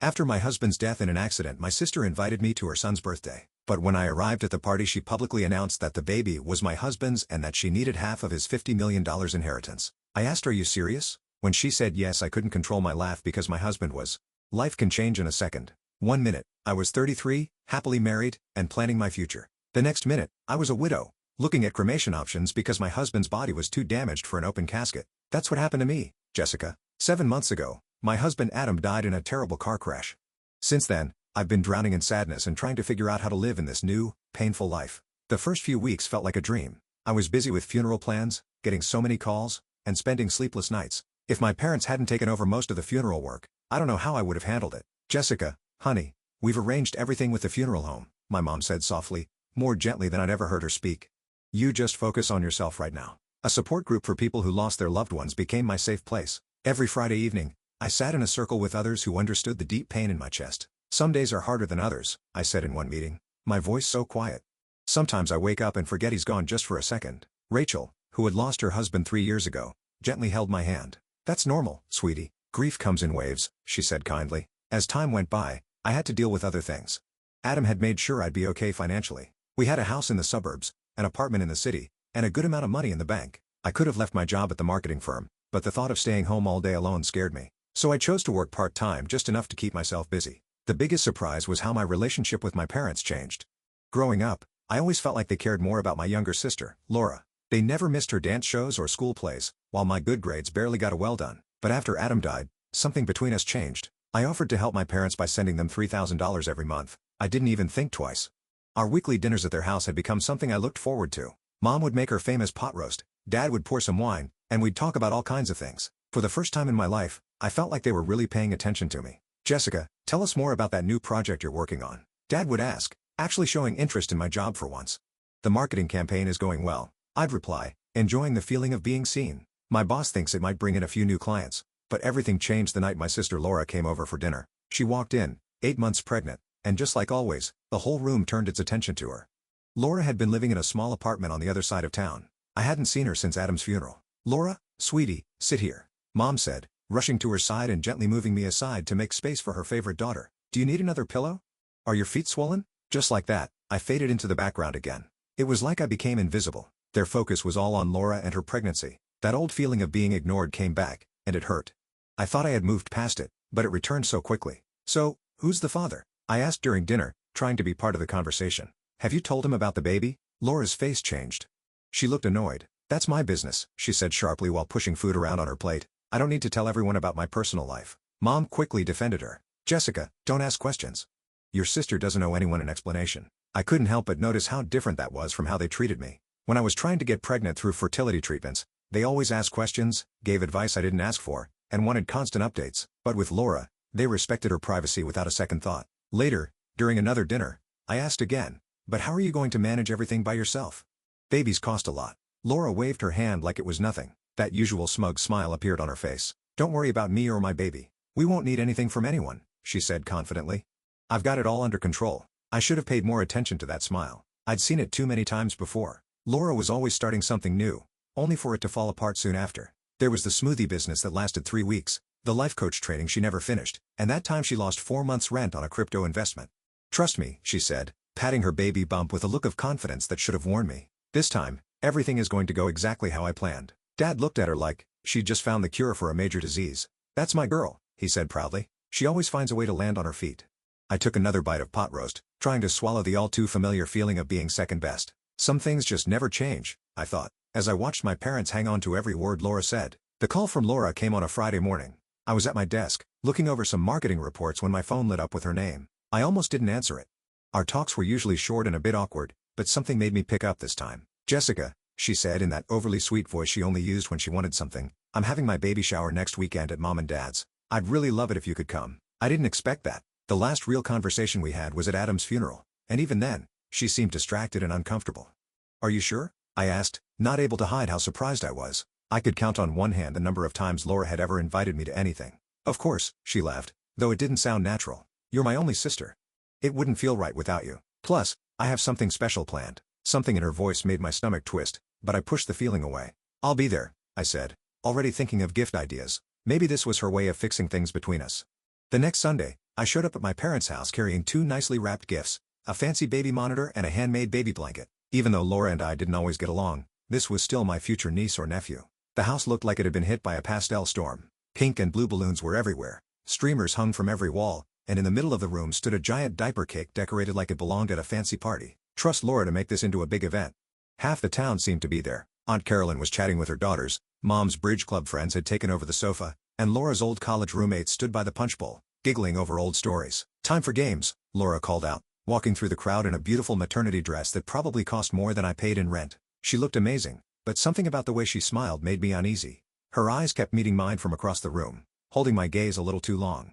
After my husband's death in an accident, my sister invited me to her son's birthday. But when I arrived at the party, she publicly announced that the baby was my husband's and that she needed half of his $50 million inheritance. I asked, "Are you serious?" When she said yes, I couldn't control my laugh because my husband was. Life can change in a second. 1 minute, I was 33, happily married, and planning my future. The next minute, I was a widow, looking at cremation options because my husband's body was too damaged for an open casket. That's what happened to me, Jessica. 7 months ago, my husband Adam died in a terrible car crash. Since then, I've been drowning in sadness and trying to figure out how to live in this new, painful life. The first few weeks felt like a dream. I was busy with funeral plans, getting so many calls, and spending sleepless nights. If my parents hadn't taken over most of the funeral work, I don't know how I would have handled it. "Jessica, honey, we've arranged everything with the funeral home," my mom said softly, more gently than I'd ever heard her speak. "You just focus on yourself right now." A support group for people who lost their loved ones became my safe place. Every Friday evening, I sat in a circle with others who understood the deep pain in my chest. "Some days are harder than others," I said in one meeting, my voice so quiet. "Sometimes I wake up and forget he's gone just for a second." Rachel, who had lost her husband 3 years ago, gently held my hand. "That's normal, sweetie. Grief comes in waves," she said kindly. As time went by, I had to deal with other things. Adam had made sure I'd be okay financially. We had a house in the suburbs, an apartment in the city, and a good amount of money in the bank. I could have left my job at the marketing firm, but the thought of staying home all day alone scared me. So I chose to work part-time, just enough to keep myself busy. The biggest surprise was how my relationship with my parents changed. Growing up, I always felt like they cared more about my younger sister, Laura. They never missed her dance shows or school plays, while my good grades barely got a well done. But after Adam died, something between us changed. I offered to help my parents by sending them $3,000 every month. I didn't even think twice. Our weekly dinners at their house had become something I looked forward to. Mom would make her famous pot roast, Dad would pour some wine, and we'd talk about all kinds of things. For the first time in my life, I felt like they were really paying attention to me. "Jessica, tell us more about that new project you're working on," Dad would ask, actually showing interest in my job for once. "The marketing campaign is going well," I'd reply, enjoying the feeling of being seen. "My boss thinks it might bring in a few new clients." But everything changed the night my sister Laura came over for dinner. She walked in, 8 months pregnant, and just like always, the whole room turned its attention to her. Laura had been living in a small apartment on the other side of town. I hadn't seen her since Adam's funeral. "Laura, sweetie, sit here," Mom said, rushing to her side and gently moving me aside to make space for her favorite daughter. "Do you need another pillow? Are your feet swollen?" Just like that, I faded into the background again. It was like I became invisible. Their focus was all on Laura and her pregnancy. That old feeling of being ignored came back, and it hurt. I thought I had moved past it, but it returned so quickly. "So, who's the father?" I asked during dinner, trying to be part of the conversation. "Have you told him about the baby?" Laura's face changed. She looked annoyed. "That's my business," she said sharply while pushing food around on her plate. "I don't need to tell everyone about my personal life." Mom quickly defended her. "Jessica, don't ask questions. Your sister doesn't owe anyone an explanation." I couldn't help but notice how different that was from how they treated me. When I was trying to get pregnant through fertility treatments, they always asked questions, gave advice I didn't ask for, and wanted constant updates. But with Laura, they respected her privacy without a second thought. Later, during another dinner, I asked again, "But how are you going to manage everything by yourself? Babies cost a lot." Laura waved her hand like it was nothing. That usual smug smile appeared on her face. "Don't worry about me or my baby. We won't need anything from anyone," she said confidently. "I've got it all under control." I should have paid more attention to that smile. I'd seen it too many times before. Laura was always starting something new, only for it to fall apart soon after. There was the smoothie business that lasted 3 weeks, the life coach training she never finished, and that time she lost 4 months' rent on a crypto investment. "Trust me," she said, patting her baby bump with a look of confidence that should have warned me. "This time, everything is going to go exactly how I planned." Dad looked at her like she'd just found the cure for a major disease. "That's my girl," he said proudly. "She always finds a way to land on her feet." I took another bite of pot roast, trying to swallow the all-too-familiar feeling of being second best. Some things just never change, I thought, as I watched my parents hang on to every word Laura said. The call from Laura came on a Friday morning. I was at my desk, looking over some marketing reports when my phone lit up with her name. I almost didn't answer it. Our talks were usually short and a bit awkward, but something made me pick up this time. "Jessica," she said in that overly sweet voice she only used when she wanted something, "I'm having my baby shower next weekend at Mom and Dad's. I'd really love it if you could come." I didn't expect that. The last real conversation we had was at Adam's funeral, and even then, she seemed distracted and uncomfortable. "Are you sure?" I asked, not able to hide how surprised I was. I could count on one hand the number of times Laura had ever invited me to anything. "Of course," she laughed, though it didn't sound natural. "You're my only sister. It wouldn't feel right without you. Plus, I have something special planned." Something in her voice made my stomach twist, but I pushed the feeling away. "I'll be there," I said, already thinking of gift ideas. Maybe this was her way of fixing things between us. The next Sunday, I showed up at my parents' house carrying two nicely wrapped gifts, a fancy baby monitor and a handmade baby blanket. Even though Laura and I didn't always get along, this was still my future niece or nephew. The house looked like it had been hit by a pastel storm. Pink and blue balloons were everywhere. Streamers hung from every wall, and in the middle of the room stood a giant diaper cake decorated like it belonged at a fancy party. Trust Laura to make this into a big event. Half the town seemed to be there. Aunt Carolyn was chatting with her daughters, Mom's bridge club friends had taken over the sofa, and Laura's old college roommates stood by the punch bowl, giggling over old stories. "Time for games," Laura called out, walking through the crowd in a beautiful maternity dress that probably cost more than I paid in rent. She looked amazing, but something about the way she smiled made me uneasy. Her eyes kept meeting mine from across the room, holding my gaze a little too long.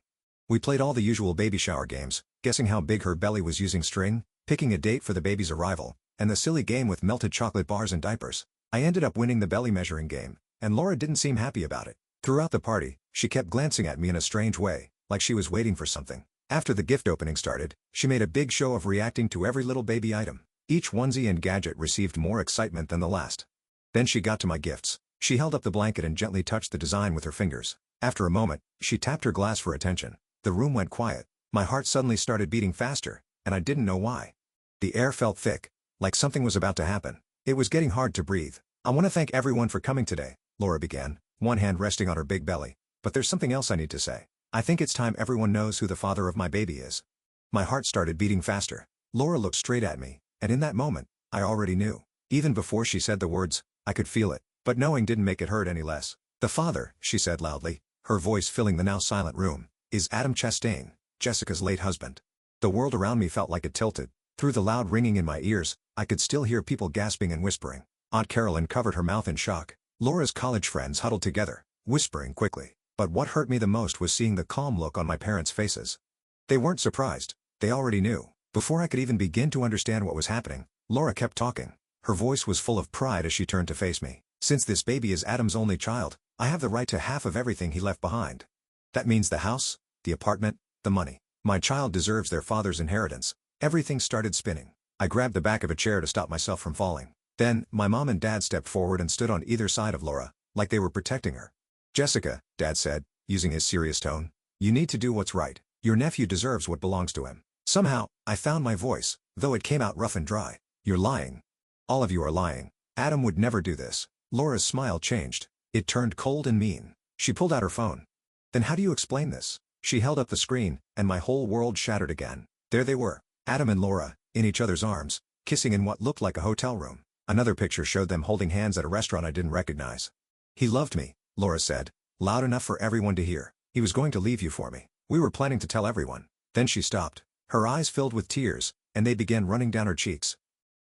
We played all the usual baby shower games, guessing how big her belly was using string, picking a date for the baby's arrival, and the silly game with melted chocolate bars and diapers. I ended up winning the belly measuring game, and Laura didn't seem happy about it. Throughout the party, she kept glancing at me in a strange way, like she was waiting for something. After the gift opening started, she made a big show of reacting to every little baby item. Each onesie and gadget received more excitement than the last. Then she got to my gifts. She held up the blanket and gently touched the design with her fingers. After a moment, she tapped her glass for attention. The room went quiet. My heart suddenly started beating faster, and I didn't know why. The air felt thick, like something was about to happen. It was getting hard to breathe. "I want to thank everyone for coming today," Laura began, one hand resting on her big belly. "But there's something else I need to say. I think it's time everyone knows who the father of my baby is." My heart started beating faster. Laura looked straight at me, and in that moment, I already knew. Even before she said the words, I could feel it, but knowing didn't make it hurt any less. "The father," she said loudly, her voice filling the now silent room, "is Adam Chastain, Jessica's late husband." The world around me felt like it tilted. Through the loud ringing in my ears, I could still hear people gasping and whispering. Aunt Carolyn covered her mouth in shock. Laura's college friends huddled together, whispering quickly. But what hurt me the most was seeing the calm look on my parents' faces. They weren't surprised. They already knew. Before I could even begin to understand what was happening, Laura kept talking. Her voice was full of pride as she turned to face me. "Since this baby is Adam's only child, I have the right to half of everything he left behind. That means the house, the apartment, the money. My child deserves their father's inheritance." Everything started spinning. I grabbed the back of a chair to stop myself from falling. Then, my mom and dad stepped forward and stood on either side of Laura, like they were protecting her. "Jessica," Dad said, using his serious tone, "you need to do what's right. Your nephew deserves what belongs to him." Somehow, I found my voice, though it came out rough and dry. "You're lying. All of you are lying. Adam would never do this." Laura's smile changed. It turned cold and mean. She pulled out her phone. "Then how do you explain this?" She held up the screen, and my whole world shattered again. There they were, Adam and Laura, in each other's arms, kissing in what looked like a hotel room. Another picture showed them holding hands at a restaurant I didn't recognize. "He loved me," Laura said, loud enough for everyone to hear. "He was going to leave you for me. We were planning to tell everyone." Then she stopped. Her eyes filled with tears, and they began running down her cheeks.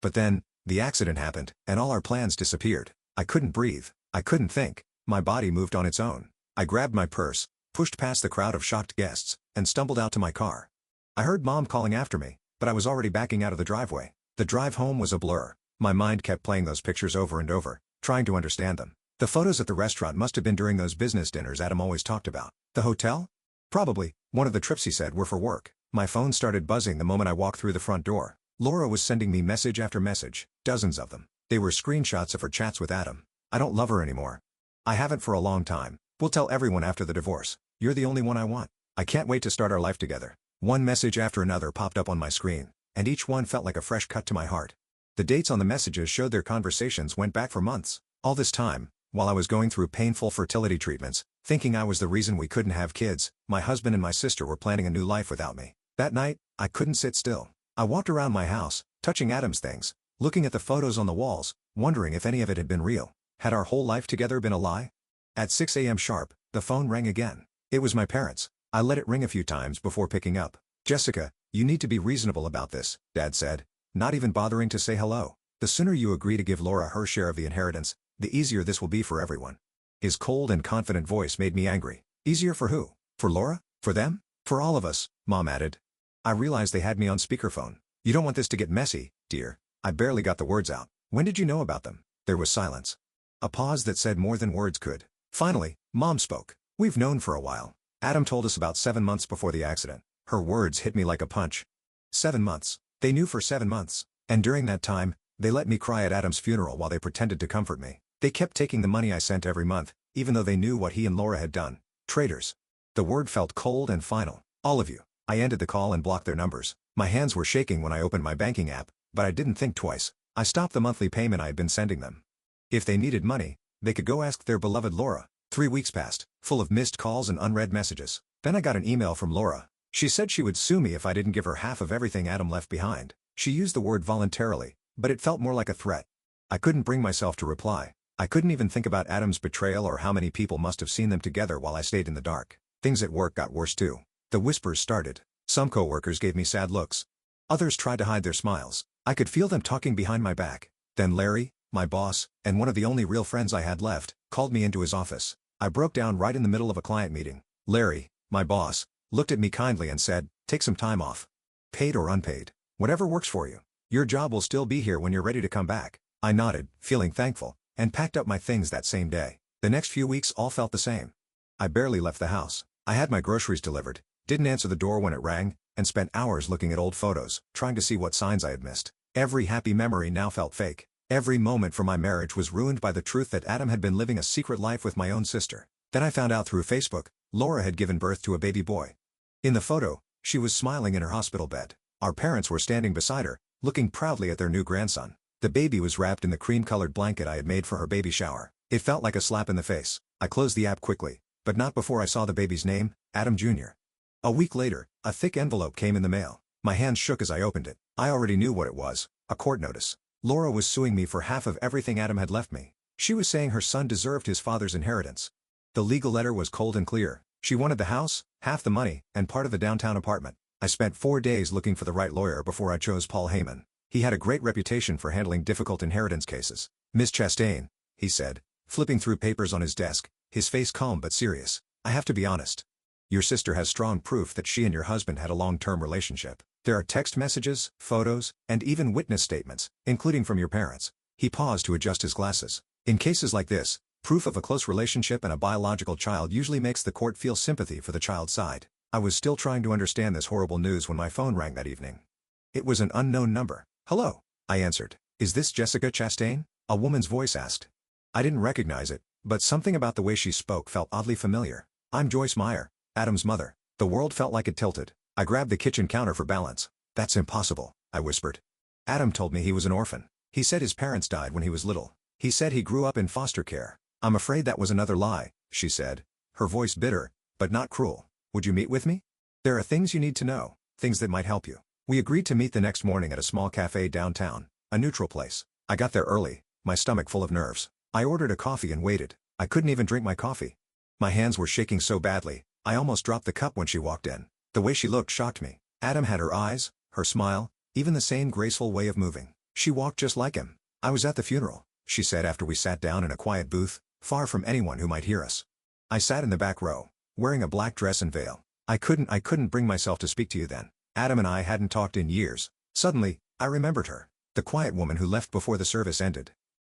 "But then, the accident happened, and all our plans disappeared. I couldn't breathe. I couldn't think. My body moved on its own. I grabbed my purse, pushed past the crowd of shocked guests, and stumbled out to my car. I heard Mom calling after me, but I was already backing out of the driveway. The drive home was a blur. My mind kept playing those pictures over and over, trying to understand them. The photos at the restaurant must have been during those business dinners Adam always talked about. The hotel? Probably. One of the trips he said were for work. My phone started buzzing the moment I walked through the front door. Laura was sending me message after message, dozens of them. They were screenshots of her chats with Adam. "I don't love her anymore. I haven't for a long time. We'll tell everyone after the divorce. You're the only one I want. I can't wait to start our life together." One message after another popped up on my screen, and each one felt like a fresh cut to my heart. The dates on the messages showed their conversations went back for months. All this time, while I was going through painful fertility treatments, thinking I was the reason we couldn't have kids, my husband and my sister were planning a new life without me. That night, I couldn't sit still. I walked around my house, touching Adam's things, looking at the photos on the walls, wondering if any of it had been real. Had our whole life together been a lie? At 6 a.m. sharp, the phone rang again. It was my parents. I let it ring a few times before picking up. "Jessica, you need to be reasonable about this," Dad said, not even bothering to say hello. "The sooner you agree to give Laura her share of the inheritance, the easier this will be for everyone." His cold and confident voice made me angry. Easier for who? For Laura? For them? For all of us, Mom added. I realized they had me on speakerphone. "You don't want this to get messy, dear." I barely got the words out. "When did you know about them?" There was silence. A pause that said more than words could. Finally, Mom spoke. "We've known for a while. Adam told us about 7 months before the accident." Her words hit me like a punch. 7 months. They knew for 7 months. And during that time, they let me cry at Adam's funeral while they pretended to comfort me. They kept taking the money I sent every month, even though they knew what he and Laura had done. Traitors. The word felt cold and final. "All of you. I ended the call and blocked their numbers. My hands were shaking when I opened my banking app, but I didn't think twice. I stopped the monthly payment I had been sending them. If they needed money, they could go ask their beloved Laura. 3 weeks passed, full of missed calls and unread messages. Then I got an email from Laura. She said she would sue me if I didn't give her half of everything Adam left behind. She used the word voluntarily, but it felt more like a threat. I couldn't bring myself to reply. I couldn't even think about Adam's betrayal or how many people must have seen them together while I stayed in the dark. Things at work got worse too. The whispers started. Some coworkers gave me sad looks. Others tried to hide their smiles. I could feel them talking behind my back. Then Larry, my boss, and one of the only real friends I had left, called me into his office. I broke down right in the middle of a client meeting. Larry, my boss, looked at me kindly and said, "Take some time off. Paid or unpaid. Whatever works for you. Your job will still be here when you're ready to come back." I nodded, feeling thankful, and packed up my things that same day. The next few weeks all felt the same. I barely left the house. I had my groceries delivered, didn't answer the door when it rang, and spent hours looking at old photos, trying to see what signs I had missed. Every happy memory now felt fake. Every moment from my marriage was ruined by the truth that Adam had been living a secret life with my own sister. Then I found out through Facebook, Laura had given birth to a baby boy. In the photo, she was smiling in her hospital bed. Our parents were standing beside her, looking proudly at their new grandson. The baby was wrapped in the cream-colored blanket I had made for her baby shower. It felt like a slap in the face. I closed the app quickly, but not before I saw the baby's name, Adam Jr. A week later, a thick envelope came in the mail. My hands shook as I opened it. I already knew what it was, a court notice. Laura was suing me for half of everything Adam had left me. She was saying her son deserved his father's inheritance. The legal letter was cold and clear. She wanted the house, half the money, and part of the downtown apartment. I spent 4 days looking for the right lawyer before I chose Paul Heyman. He had a great reputation for handling difficult inheritance cases. "Miss Chastain," he said, flipping through papers on his desk, his face calm but serious. "I have to be honest. Your sister has strong proof that she and your husband had a long-term relationship. There are text messages, photos, and even witness statements, including from your parents." He paused to adjust his glasses. In cases like this, proof of a close relationship and a biological child usually makes the court feel sympathy for the child's side. I was still trying to understand this horrible news when my phone rang that evening. It was an unknown number. "Hello," I answered. "Is this Jessica Chastain?" a woman's voice asked. I didn't recognize it, but something about the way she spoke felt oddly familiar. "I'm Joyce Meyer, Adam's mother." The world felt like it tilted. I grabbed the kitchen counter for balance. "That's impossible," I whispered. "Adam told me he was an orphan. He said his parents died when he was little. He said he grew up in foster care." "I'm afraid that was another lie," she said, her voice bitter, but not cruel. "Would you meet with me? There are things you need to know, things that might help you." We agreed to meet the next morning at a small cafe downtown, a neutral place. I got there early, my stomach full of nerves. I ordered a coffee and waited. I couldn't even drink my coffee. My hands were shaking so badly, I almost dropped the cup when she walked in. The way she looked shocked me. Adam had her eyes, her smile, even the same graceful way of moving. She walked just like him. "I was at the funeral," she said after we sat down in a quiet booth, far from anyone who might hear us. I sat in the back row, wearing a black dress and veil. I couldn't bring myself to speak to you then. Adam and I hadn't talked in years. Suddenly, I remembered her. The quiet woman who left before the service ended.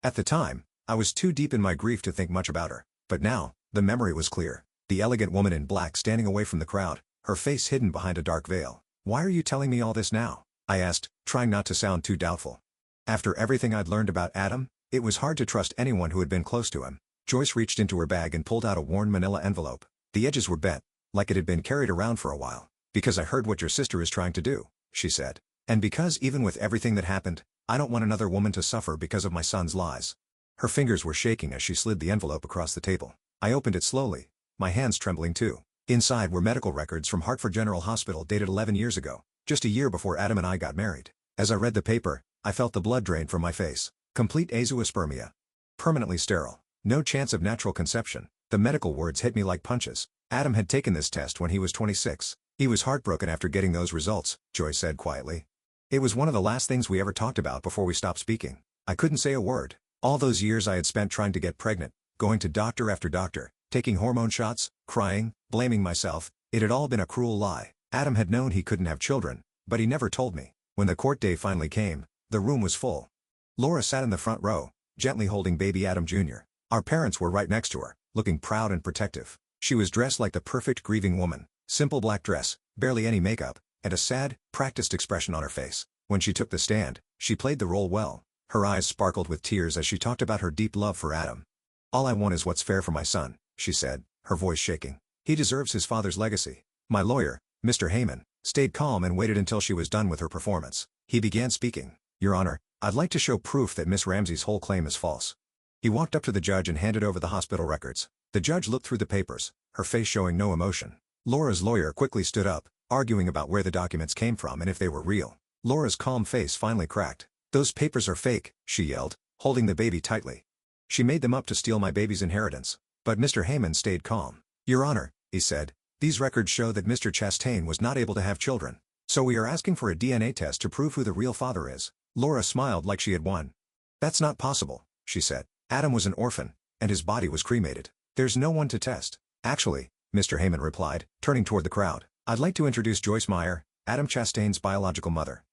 At the time, I was too deep in my grief to think much about her. But now, the memory was clear. The elegant woman in black standing away from the crowd, her face hidden behind a dark veil. "Why are you telling me all this now?" I asked, trying not to sound too doubtful. After everything I'd learned about Adam, it was hard to trust anyone who had been close to him. Joyce reached into her bag and pulled out a worn manila envelope. The edges were bent, like it had been carried around for a while. "Because I heard what your sister is trying to do," she said. "And because even with everything that happened, I don't want another woman to suffer because of my son's lies." Her fingers were shaking as she slid the envelope across the table. I opened it slowly, my hands trembling too. Inside were medical records from Hartford General Hospital dated 11 years ago, just a year before Adam and I got married. As I read the paper, I felt the blood drain from my face. Complete azoospermia. Permanently sterile. No chance of natural conception. The medical words hit me like punches. Adam had taken this test when he was 26. "He was heartbroken after getting those results," Joyce said quietly. "It was one of the last things we ever talked about before we stopped speaking." I couldn't say a word. All those years I had spent trying to get pregnant, going to doctor after doctor, taking hormone shots, crying, blaming myself, it had all been a cruel lie. Adam had known he couldn't have children, but he never told me. When the court day finally came, the room was full. Laura sat in the front row, gently holding baby Adam Jr. Our parents were right next to her, looking proud and protective. She was dressed like the perfect grieving woman, simple black dress, barely any makeup, and a sad, practiced expression on her face. When she took the stand, she played the role well. Her eyes sparkled with tears as she talked about her deep love for Adam. "All I want is what's fair for my son," she said, her voice shaking. "He deserves his father's legacy. My lawyer, Mr. Heyman, stayed calm and waited until she was done with her performance. He began speaking. Your Honor, I'd like to show proof that Miss Ramsey's whole claim is false. He walked up to the judge and handed over the hospital records. The judge looked through the papers, her face showing no emotion. Laura's lawyer quickly stood up, arguing about where the documents came from and if they were real. Laura's calm face finally cracked. Those papers are fake, she yelled, holding the baby tightly. She made them up to steal my baby's inheritance. But Mr. Heyman stayed calm. Your Honor, he said, these records show that Mr. Chastain was not able to have children. So we are asking for a DNA test to prove who the real father is. Laura smiled like she had won. That's not possible, she said. Adam was an orphan, and his body was cremated. There's no one to test. Actually, Mr. Heyman replied, turning toward the crowd, I'd like to introduce Joyce Meyer, Adam Chastain's biological mother.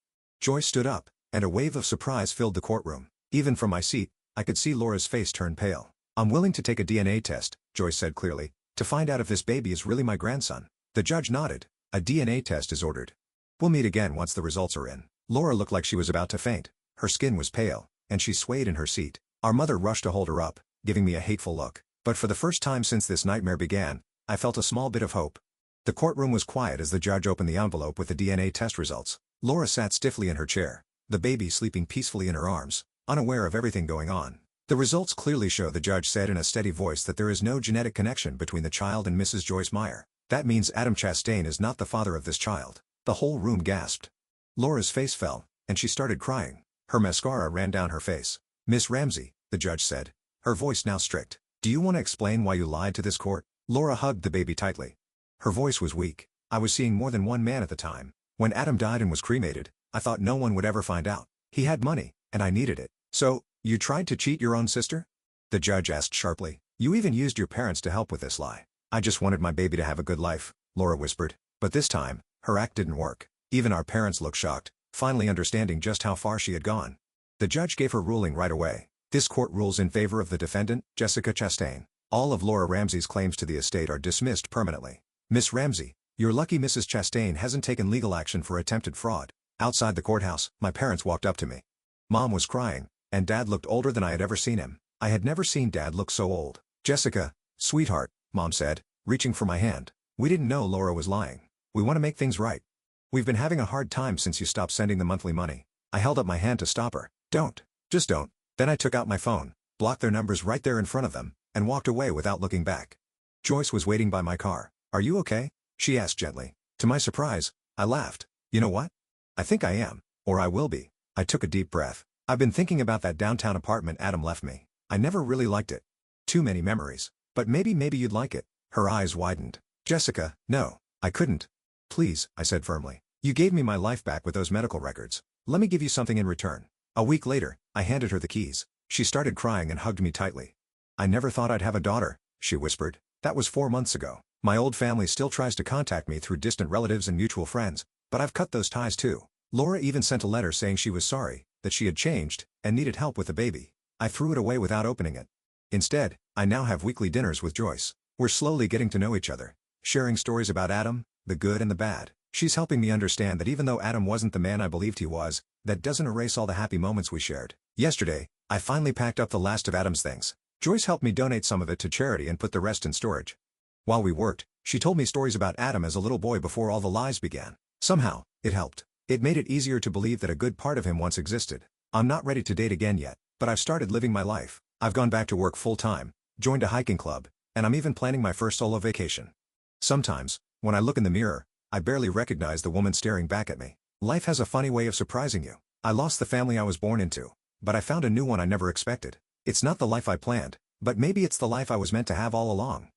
Joyce stood up, and a wave of surprise filled the courtroom. Even from my seat, I could see Laura's face turn pale. I'm willing to take a DNA test, Joyce said clearly, to find out if this baby is really my grandson. The judge nodded. A DNA test is ordered. We'll meet again once the results are in. Laura looked like she was about to faint. Her skin was pale, and she swayed in her seat. Our mother rushed to hold her up, giving me a hateful look. But for the first time since this nightmare began, I felt a small bit of hope. The courtroom was quiet as the judge opened the envelope with the DNA test results. Laura sat stiffly in her chair, the baby sleeping peacefully in her arms, unaware of everything going on. The results clearly show, the judge said in a steady voice, that there is no genetic connection between the child and Mrs. Joyce Meyer. That means Adam Chastain is not the father of this child. The whole room gasped. Laura's face fell, and she started crying. Her mascara ran down her face. Miss Ramsey, the judge said, her voice now strict, do you want to explain why you lied to this court? Laura hugged the baby tightly. Her voice was weak. I was seeing more than one man at the time. When Adam died and was cremated, I thought no one would ever find out. He had money, and I needed it. So, you tried to cheat your own sister? The judge asked sharply. You even used your parents to help with this lie. I just wanted my baby to have a good life, Laura whispered. But this time, her act didn't work. Even our parents looked shocked, finally understanding just how far she had gone. The judge gave her ruling right away. This court rules in favor of the defendant, Jessica Chastain. All of Laura Ramsey's claims to the estate are dismissed permanently. Miss Ramsey, you're lucky Mrs. Chastain hasn't taken legal action for attempted fraud. Outside the courthouse, my parents walked up to me. Mom was crying, and Dad looked older than I had ever seen him. I had never seen Dad look so old. Jessica, sweetheart, Mom said, reaching for my hand. We didn't know Laura was lying. We want to make things right. We've been having a hard time since you stopped sending the monthly money. I held up my hand to stop her. Don't. Just don't. Then I took out my phone, blocked their numbers right there in front of them, and walked away without looking back. Joyce was waiting by my car. Are you okay? She asked gently. To my surprise, I laughed. You know what? I think I am. Or I will be. I took a deep breath. I've been thinking about that downtown apartment Adam left me. I never really liked it. Too many memories. But maybe you'd like it. Her eyes widened. Jessica, no, I couldn't. Please, I said firmly. You gave me my life back with those medical records. Let me give you something in return. A week later, I handed her the keys. She started crying and hugged me tightly. I never thought I'd have a daughter, she whispered. That was 4 months ago. My old family still tries to contact me through distant relatives and mutual friends, but I've cut those ties too. Laura even sent a letter saying she was sorry, that she had changed, and needed help with the baby. I threw it away without opening it. Instead, I now have weekly dinners with Joyce. We're slowly getting to know each other, sharing stories about Adam, the good and the bad. She's helping me understand that even though Adam wasn't the man I believed he was, that doesn't erase all the happy moments we shared. Yesterday, I finally packed up the last of Adam's things. Joyce helped me donate some of it to charity and put the rest in storage. While we worked, she told me stories about Adam as a little boy before all the lies began. Somehow, it helped. It made it easier to believe that a good part of him once existed. I'm not ready to date again yet, but I've started living my life. I've gone back to work full-time, joined a hiking club, and I'm even planning my first solo vacation. Sometimes, when I look in the mirror, I barely recognize the woman staring back at me. Life has a funny way of surprising you. I lost the family I was born into, but I found a new one I never expected. It's not the life I planned, but maybe it's the life I was meant to have all along.